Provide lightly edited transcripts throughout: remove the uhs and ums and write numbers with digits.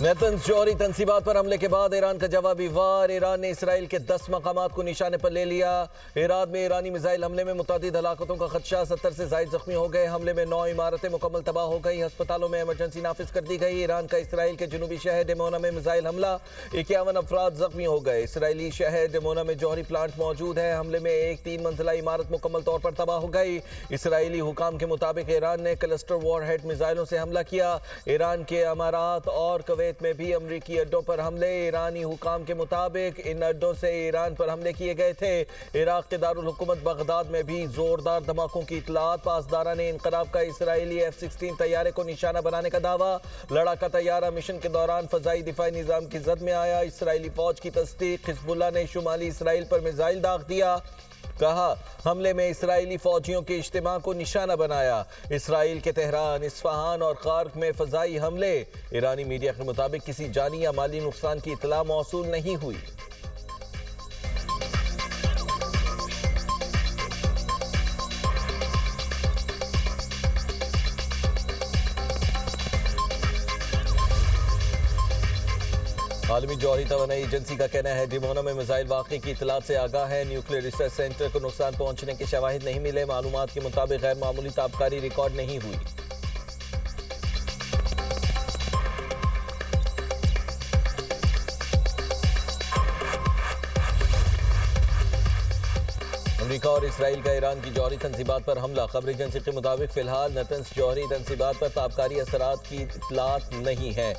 नेतन्स जौहरी तंसीबात पर हमले के बाद ईरान का जवाबी वार। ईरान ने इसराइल के 10 मकामात को निशाने पर ले लिया। इराक में ईरानी मिसाइल हमले में मुतादिद हलाकतों का खदशा, 70 से ज़ायद जख्मी हो गए। हमले में 9 इमारतें मुकम्मल तबाह हो गई। अस्पतालों में इमरजेंसी नाफिज कर दी गई। ईरान का इसराइल के जनूबी शहर डेमोना में मिसाइल हमला, 51 अफराद जख्मी हो गए। इसराइली शहर डेमोना में जौहरी प्लांट मौजूद है। हमले में एक 3 मंजिला इमारत मुकम्मल तौर पर तबाह हो गई। इसराइली हुकाम के मुताबिक ईरान ने क्लस्टर वॉरहेड मिसाइलों से हमला किया। ईरान के अमारात और कुवैत में भी अमरीकी अड्डों पर हमले। ईरानी हुकाम के मुताबिक इन अड्डों से ईरान पर हमले किए गए थे। इराक के दारुल हुकूमत बगदाद में भी जोरदार धमाकों की इतलात। पासदारा ने इनकलाब का इसराइली F-16 तैयारे को निशाना बनाने का दावा। लड़ाका तैयारा मिशन के दौरान फजाई दिफाई निजाम की जद में आया। इसराइली फौज की तस्दीक। हिजबुल्लाह ने शुमाली इसराइल पर मिसाइल दाग दिया। कहा हमले में इसराइली फौजियों के इज्तिमा को निशाना बनाया। इसराइल के तेहरान, इस्फहान और खार्क में फजाई हमले। ईरानी मीडिया के मुताबिक किसी जानी या माली नुकसान की इतला मौसूल नहीं हुई। आलमी जौहरी तवानाई एजेंसी का कहना है डिमोना में मिसाइल वाक़े की इतलात से आगाह है। न्यूक्लियर रिसर्च सेंटर को नुकसान पहुंचने के शवाहिद नहीं मिले। मालूमात के मुताबिक गैर मामूली ताबकारी रिकॉर्ड नहीं हुई। अमेरिका और इसराइल का ईरान की जौहरी तंसीबात पर हमला। खबर एजेंसी के मुताबिक फिलहाल नेतन्स जौहरी तंसीबात पर ताबकारी असरात की इतलात नहीं है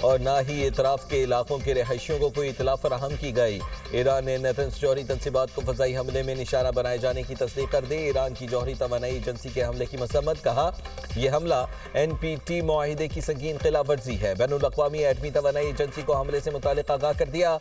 और ना ही एतराफ़ के इलाकों के रहायशियों को कोई इतला फराहम की गई। ईरान ने नेतन्स जौहरी तंसीबात को फ़ज़ाई हमले में निशाना बनाए जाने की तस्दीक कर दी। ईरान की जौहरी तवानाई एजेंसी के हमले की मसम्मत। कहा यह हमला NPT मुआहिदे की संगीन खिलाफ वर्जी है। बैनुल अक़वामी एटमी तवानाई एजेंसी को हमले से मुतालिक आगाह कर दिया।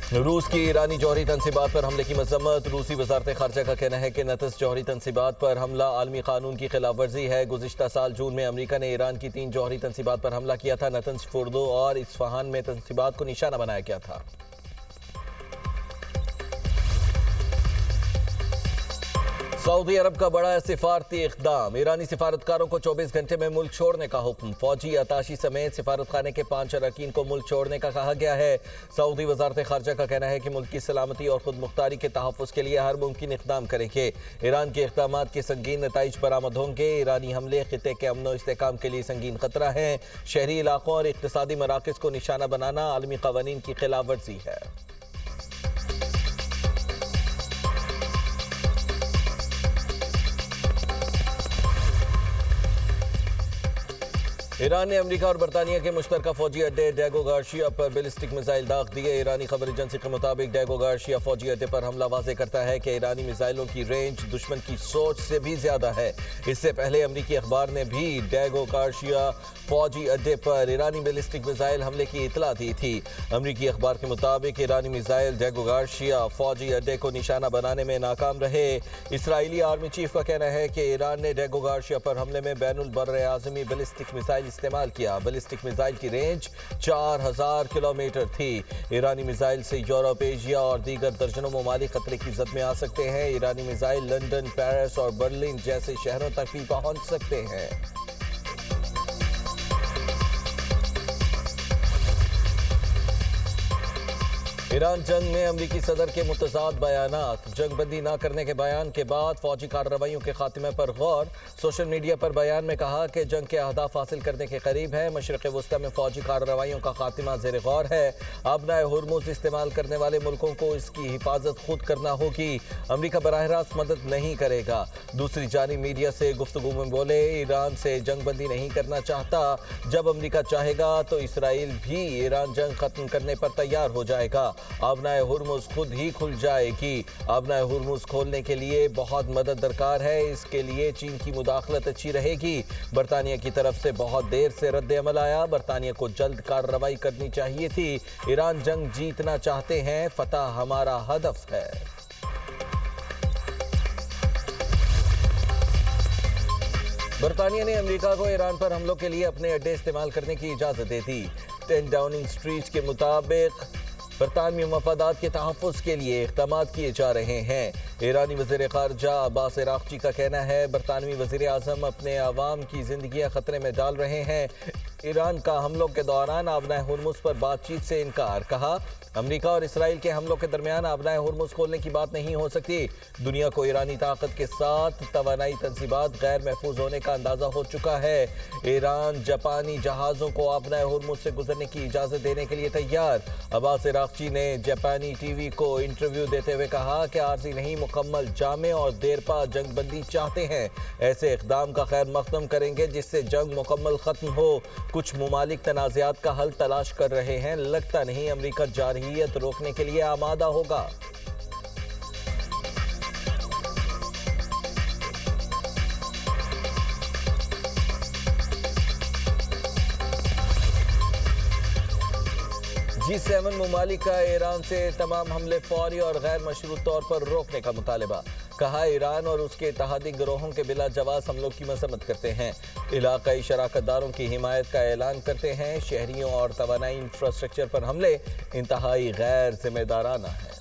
रूस की ईरानी जौहरी तंसीबात पर हमले की मजम्मत। रूसी वज़ारत ख़ारजा का कहना है कि नेतन्स जौहरी तंसीबात पर हमला आलमी कानून की खिलाफ वर्जी है। गुज़िश्ता साल जून में अमरीका ने ईरान की 3 जौहरी तंसीबात पर हमला किया था। नेतन्स, फुर्दो और इस्फहान में तंसीबात को निशाना बनाया गया था। सऊदी अरब का बड़ा सिफारती इक़दाम। ईरानी सिफारतकारों को 24 घंटे में मुल्क छोड़ने का हुक्म। फौजी अताशी समेत सिफारत खाने के 5 अरकान को मुल्क छोड़ने का कहा गया है। सऊदी वज़ारत ख़ारजा का कहना है कि मुल्क की सलामती और खुद मुख्तारी के तहफ़्फ़ुज़ के लिए हर मुमकिन इक़दाम करेंगे। ईरान के इक़दामात के संगीन नताइज बरामद होंगे। ईरानी हमले ख़ित्ते के अमन व इस्तेहकाम के लिए संगीन ख़तरा है। शहरी इलाकों और इक़्तिसादी मराकज़ को निशाना बनाना आलमी क़वानीन की खिलाफ वर्जी है। ईरान ने अमेरिका और बरतानिया के मुश्तरका फौजी अड्डे डेगो गार्शिया पर बैलिस्टिक मिसाइल दाग दिए। ईरानी खबर एजेंसी के मुताबिक डेगो गार्शिया फौजी अड्डे पर हमला वाज़े करता है कि ईरानी मिसाइलों की रेंज दुश्मन की सोच से भी ज्यादा है। इससे पहले अमरीकी अखबार ने भी डेगो गार्शिया फौजी अड्डे पर ईरानी बैलिस्टिक मिसाइल हमले की इतला दी थी। अमरीकी अखबार के मुताबिक ईरानी मिसाइल डेगो गार्शिया फौजी अड्डे को निशाना बनाने में नाकाम रहे। इसराइली आर्मी चीफ का कहना है कि ईरान ने डेगो गार्शिया पर हमले में बैनुल बर्र आज़मी बैलिस्टिक मिसाइल इस्तेमाल किया। बैलिस्टिक मिसाइल की रेंज 4000 किलोमीटर थी। ईरानी मिसाइल से यूरोप, एशिया और दीगर दर्जनों ममालिक खतरे की जद में आ सकते हैं। ईरानी मिसाइल लंदन, पेरिस और बर्लिन जैसे शहरों तक भी पहुंच सकते हैं। ईरान जंग में अमरीकी सदर के मुतज़ाद बयानात। जंगबंदी न करने के बयान के बाद फौजी कार्रवाइयों के खात्मे पर गौर। सोशल मीडिया पर बयान में कहा कि जंग के अहदाफ हासिल करने के करीब है। मशरिक़ वस्ता में फौजी कार्रवाइयों का खात्मा ज़ेर गौर है। आबनाए हुर्मुज़ इस्तेमाल करने वाले मुल्कों को इसकी हिफाजत खुद करना होगी। अमरीका बराह रास्त मदद नहीं करेगा। दूसरी जानिब मीडिया से गुफ्तगू में बोले ईरान से जंगबंदी नहीं करना चाहता। जब अमरीका चाहेगा तो इसराइल भी ईरान जंग खत्म करने पर तैयार हो जाएगा। आबनाए हुर्मुज़ खुद ही खुल जाएगी। आबनाए हुर्मुज़ खोलने के लिए बहुत मदद दरकार है। इसके लिए चीन की मुदाखलत अच्छी रहेगी। बरतानिया की तरफ से बहुत देर से रद्द अमल आया। बरतानिया को जल्द कार्रवाई करनी चाहिए थी। ईरान जंग जीतना चाहते हैं, फतह हमारा हदफ है। बरतानिया ने अमेरिका को ईरान पर हमलों के लिए अपने अड्डे इस्तेमाल करने की इजाज़त दे दी। 10 डाउनिंग स्ट्रीट के मुताबिक बरतानवी मफादात के तहफ़्फ़ुज़ के लिए इक़दाम किए जा रहे हैं। ईरानी वज़ीर ख़ारजा अब्बास अराग़ची का कहना है बरतानवी वज़ीर आज़म अपने अवाम की ज़िंदगियाँ ख़तरे में डाल रहे हैं। ईरान का हमलों के दौरान आबनाए हुर्मुज़ पर बातचीत से इनकार। कहा अमरीका और इसराइल के हमलों के दरमियान आबनाए हुर्मुज़ खोलने की बात नहीं हो सकती। दुनिया को ईरानी ताकत के साथ तवानाई तंसीबात गैर महफूज होने का अंदाज़ा हो चुका है। ईरान जापानी जहाज़ों को आबनाए हुर्मुज़ से गुजरने की इजाज़त देने के लिए तैयार। अब्बास अराग़ची ने जापानी टीवी को इंटरव्यू देते हुए कहा कि आर्जी नहीं मुकम्मल जामे और देरपा जंगबंदी चाहते हैं। ऐसे इक़दाम का खैर मक़दम करेंगे जिससे जंग मुकम्मल ख़त्म हो। कुछ मुमालिक तनाज़ात का हल तलाश कर रहे हैं। लगता नहीं अमरीका जारहियत रोकने के लिए आमादा होगा। G7 मुमालिक का ईरान से तमाम हमले फौरी और गैर मशरूत तौर पर रोकने का मुतालबा। कहा ईरान और उसके इत्तेहादी गिरोहों के बिला जवाब हमलों की मजम्मत करते हैं। इलाकाई शराकतदारों की हिमायत का ऐलान करते हैं। शहरियों और तवानाई इंफ्रास्ट्रक्चर पर हमले इंतहाई गैर जिम्मेदाराना है।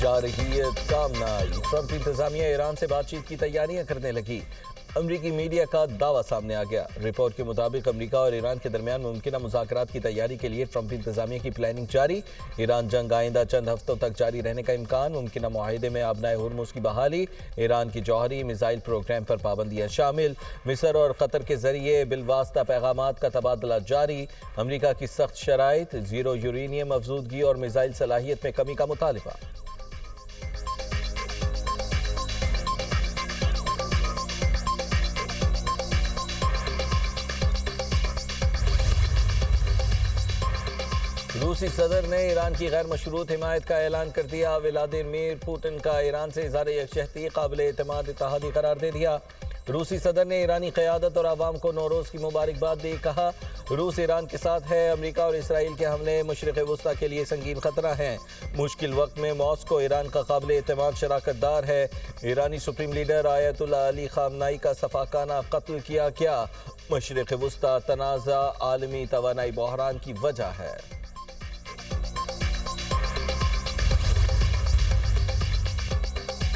जारहियत काम न आई। ट्रंप इंतजामिया ईरान से बातचीत की तैयारियां करने लगी। अमरीकी मीडिया का दावा सामने आ गया। रिपोर्ट के मुताबिक अमरीका और ईरान के दरमियान मुमकिन मुज़ाकरात की तैयारी के लिए ट्रंप इंतजामिया की प्लानिंग जारी। ईरान जंग आइंदा चंद हफ्तों तक जारी रहने का इम्कान। मुमकिन मुआहिदे में आबनाए हुर्मुज़ की बहाली, ईरान की जौहरी मिसाइल प्रोग्राम पर पाबंदियाँ शामिल, मिस्र और कतर के जरिए बिलवास्ता पैगामात का तबादला जारी। अमरीका की सख्त शराइत, जीरो यूरेनियम अफजूदगी और मिसाइल सलाहियत में कमी का मुतालबा। रूसी सदर ने ईरान की गैर मशरूत हिमायत का ऐलान कर दिया। व्लादिमीर पुतिन का ईरान से इज़हार यकजहती काबिल एतमाद इत्तेहादी करार दे दिया। रूसी सदर ने ईरानी क़यादत और आवाम को नौरोज़ की मुबारकबाद दी। कहा रूस ईरान के साथ है। अमरीका और इसराइल के हमले मशरिक़ वस्ता के लिए संगीन खतरा हैं। मुश्किल वक्त में मॉस्को ईरान का काबिल एतमाद शराकतदार है। ईरानी सुप्रीम लीडर आयतुल्लाह अली ख़ामनाई का सफ़ाकाना कत्ल किया क्या? मशरिक़ वस्ता तनाज़ा आलमी तवानाई बहरान की वजह है।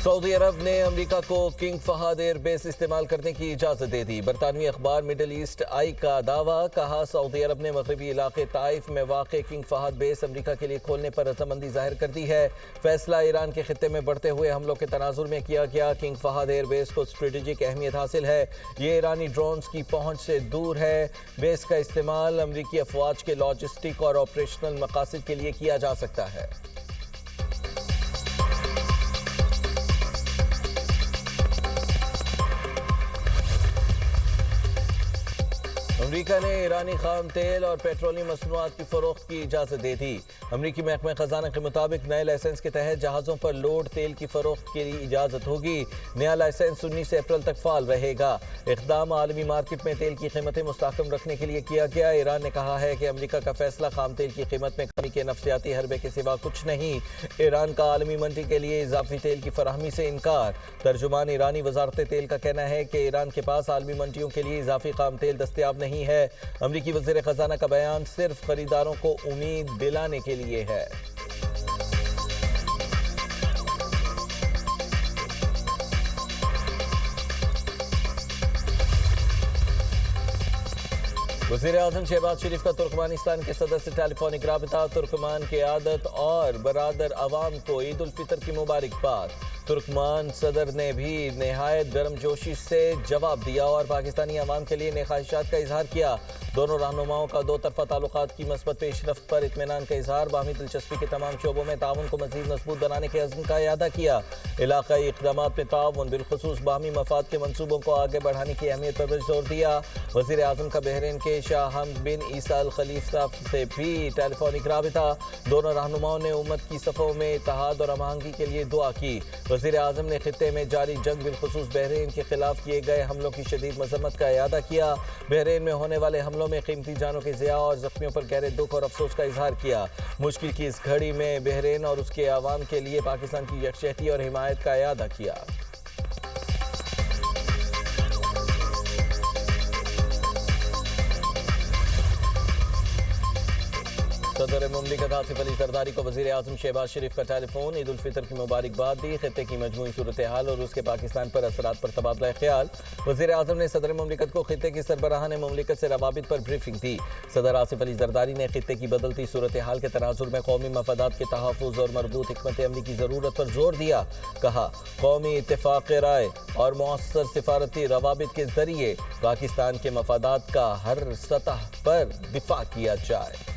सऊदी अरब ने अमरीका को किंग फहद एयर बेस इस्तेमाल करने की इजाज़त दे दी। बरतानवी अखबार मिडल ईस्ट आई का दावा। कहा सऊदी अरब ने मगरबी इलाके ताइफ में वाक़ किंग फहद बेस अमरीका के लिए खोलने पर रजामंदी जाहिर कर दी है। फैसला ईरान के खित्ते में बढ़ते हुए हमलों के तनाजुर में किया गया। किंग फहद एयर बेस को स्ट्रेटेजिक अहमियत हासिल है। ये ईरानी ड्रोन्स की पहुँच से दूर है। बेस का इस्तेमाल अमरीकी अफवाज के लॉजिस्टिक और ऑपरेशनल मकासद के लिए किया जा सकता है। अमरीका ने ईरानी खाम तेल और पेट्रोलियम मसनूआत की फरोख्त की इजाज़त दे दी। अमरीकी महकमा खजाना के मुताबिक नए लाइसेंस के तहत जहाज़ों पर लोड तेल की फरोख्त के लिए इजाज़त होगी। नया लाइसेंस 19 अप्रैल तक फाल रहेगा। इक़दाम आलमी मार्केट में तेल की कीमतें मुस्तहकम रखने के लिए किया गया। ईरान ने कहा है कि अमरीका का फैसला खाम तेल की कीमत में कमी के नफ्सियाती हरबे के सिवा कुछ नहीं। ईरान का आलमी मंडी के लिए इजाफी तेल की फराहमी से इनकार। तर्जुमान ईरानी वजारत तेल का कहना है कि ईरान के पास आलमी मंडियों के लिए इजाफी खाम तेल दस्तयाब नहीं है। अमरीकी वज़ीर खजाना का बयान सिर्फ खरीदारों को उम्मीद दिलाने के लिए है। वज़ीर आज़म शहबाज शरीफ का तुर्कमानिस्तान के सदर से टेलीफोनिक राबिता। तुर्कमान के आदत और बरादर अवाम को ईद उल फितर की मुबारकबाद। तुर्कमान सदर ने भी नहायत गर्मजोशी से जवाब दिया और पाकिस्तानी अवाम के लिए नेक ख्वाहिशात का इजहार किया। दोनों रहनुमाओं का दो तरफा ताल्लुकात की मस्बत पेशरफ्त पर इत्मीनान का इजहार। बाहमी दिलचस्पी के तमाम शोबों में ताउन को मज़ीद मजबूत बनाने के अज़्म का इयादा किया। इलाकाई इक़दामात में ताउन बिलखुसूस बाहमी मफाद के मनसूबों को आगे बढ़ाने की अहमियत पर भी जोर दिया। वज़ीर आज़म का बहरीन के शाह हमद बिन ईसा अल खलीफा से भी टेलीफोनिक राबिता। दोनों रहनुमाओं ने उम्मत की सफ़ों में इत्तेहाद और हमआहंगी के लिए दुआ की। वज़ीर आज़म ने खित्ते में जारी जंग बिलखुसूस बहरीन के खिलाफ किए गए हमलों की शदीद मजम्मत का इयादा किया। बहरीन में होने वाले हमलों में कीमती जानों के ज़िया और ज़ख्मियों पर गहरे दुख और अफसोस का इजहार किया। मुश्किल की इस घड़ी में बहरीन और उसके अवाम के लिए पाकिस्तान की यकजहती और हिमायत का इयादा किया। सदर मुमलिकत आसिफ अली जरदारी को वज़ीर आज़म शहबाज शरीफ का टेलीफोन, ईद उल फितर की मुबारकबाद दी, खित्ते की मजमूई सूरत हाल और उसके पाकिस्तान पर असरात पर तबादला ख्याल। वज़ीर आज़म ने सदर मुमलिकत को खित्ते की सरबराहान मुमलिकत से रवाबित पर ब्रीफिंग दी। सदर आसिफ अली जरदारी ने खित्ते की बदलती सूरत हाल के तनाजुर में कौमी मफादात के तहफ़्फ़ुज़ और मरबूत हिकमत अमली की ज़रूरत पर जोर दिया। कहा, कौमी इत्तेफ़ाक़ राय और मौसर सिफारती रवाबित के ज़रिए पाकिस्तान के मफादात का हर सतह पर दिफा किया जाए।